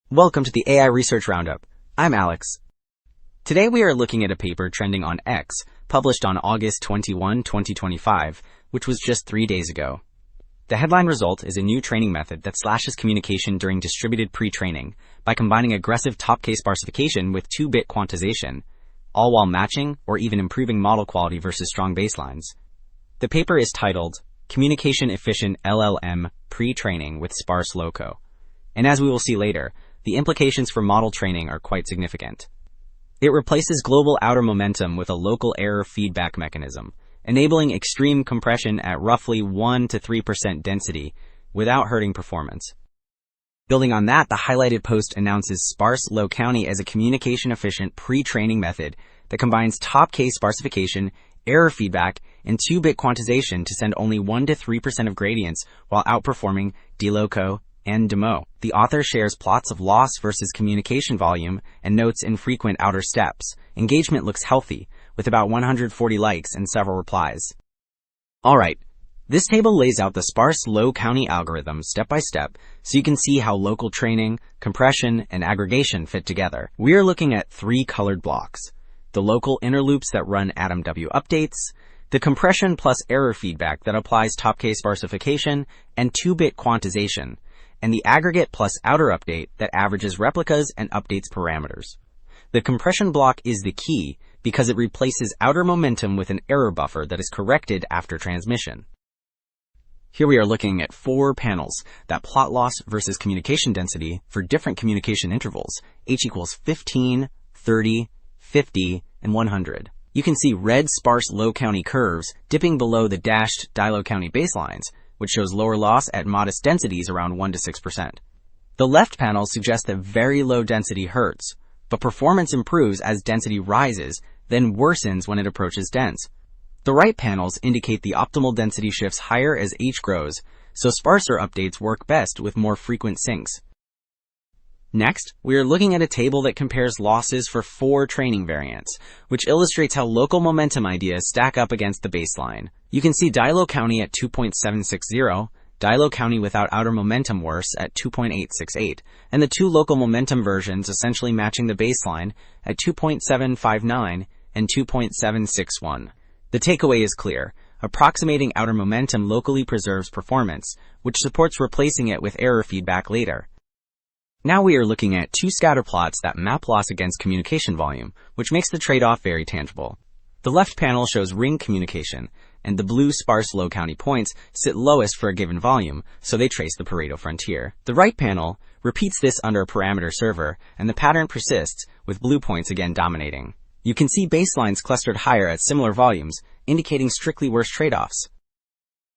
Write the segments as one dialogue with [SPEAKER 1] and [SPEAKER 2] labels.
[SPEAKER 1] Welcome to the AI Research Roundup. I'm Alex. Today we are looking at a paper trending on X, published on August 21, 2025, which was just 3 days ago. The headline result is a new training method that slashes communication during distributed pre-training by combining aggressive top-case sparsification with 2-bit quantization, all while matching or even improving model quality versus strong baselines. The paper is titled Communication Efficient LLM Pre-Training with SparseLoCo. And as we will see later, the implications for model training are quite significant. It replaces global outer momentum with a local error feedback mechanism, enabling extreme compression at roughly 1 to 3% density without hurting performance. Building on that, the highlighted post announces SparseLoCo as a communication-efficient pre-training method that combines top-case sparsification, error feedback, and 2-bit quantization to send only 1 to 3% of gradients while outperforming DiLoCo and AdamW. The author shares plots of loss versus communication volume and notes infrequent outer steps. Engagement looks healthy, with about 140 likes and several replies. Alright, this table lays out the SparseLoCo algorithm step by step so you can see how local training, compression, and aggregation fit together. We are looking at 3 colored blocks: the local inner loops that run AdamW updates, the compression plus error feedback that applies top-case sparsification and 2-bit quantization, and the aggregate plus outer update that averages replicas and updates parameters. The compression block is the key because it replaces outer momentum with an error buffer that is corrected after transmission. Here we are looking at 4 panels that plot loss versus communication density for different communication intervals, h equals 15, 30, 50, and 100. You can see red SparseLoCo curves dipping below the dashed DiLoCo baselines, which shows lower loss at modest densities around 1 to 6%. The left panel suggests that very low density hurts, but performance improves as density rises, then worsens when it approaches dense. The right panels indicate the optimal density shifts higher as H grows, so sparser updates work best with more frequent syncs. Next, we are looking at a table that compares losses for 4 training variants, which illustrates how local momentum ideas stack up against the baseline. You can see DiLoCo at 2.760, DiLoCo without outer momentum worse at 2.868, and the 2 local momentum versions essentially matching the baseline at 2.759 and 2.761. The takeaway is clear. Approximating outer momentum locally preserves performance, which supports replacing it with error feedback later. Now we are looking at 2 scatter plots that map loss against communication volume, which makes the trade-off very tangible. The left panel shows ring communication, and the blue SparseLoCo points sit lowest for a given volume, so they trace the Pareto frontier. The right panel repeats this under a parameter server, and the pattern persists, with blue points again dominating. You can see baselines clustered higher at similar volumes, indicating strictly worse trade-offs.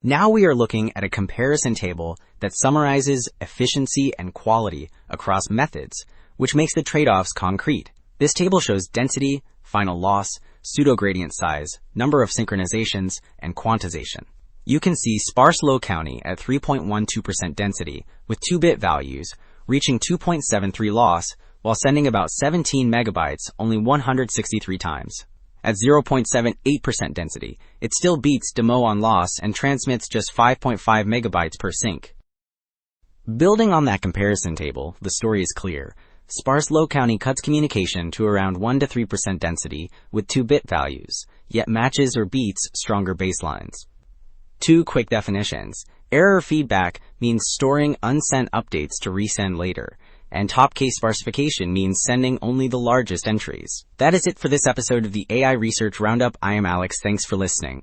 [SPEAKER 1] Now we are looking at a comparison table that summarizes efficiency and quality across methods, which makes the trade-offs concrete. This table shows density, final loss, pseudo-gradient size, number of synchronizations, and quantization. You can see SparseLoCo at 3.12% density with 2-bit values, reaching 2.73 loss while sending about 17 megabytes only 163 times. At 0.78% density, it still beats AdamW on loss and transmits just 5.5 megabytes per sync. Building on that comparison table, the story is clear. SparseLoCo cuts communication to around 1 to 3% density with 2-bit values, yet matches or beats stronger baselines. 2 quick definitions. Error feedback means storing unsent updates to resend later, and top-case sparsification means sending only the largest entries. That is it for this episode of the AI Research Roundup. I am Alex. Thanks for listening.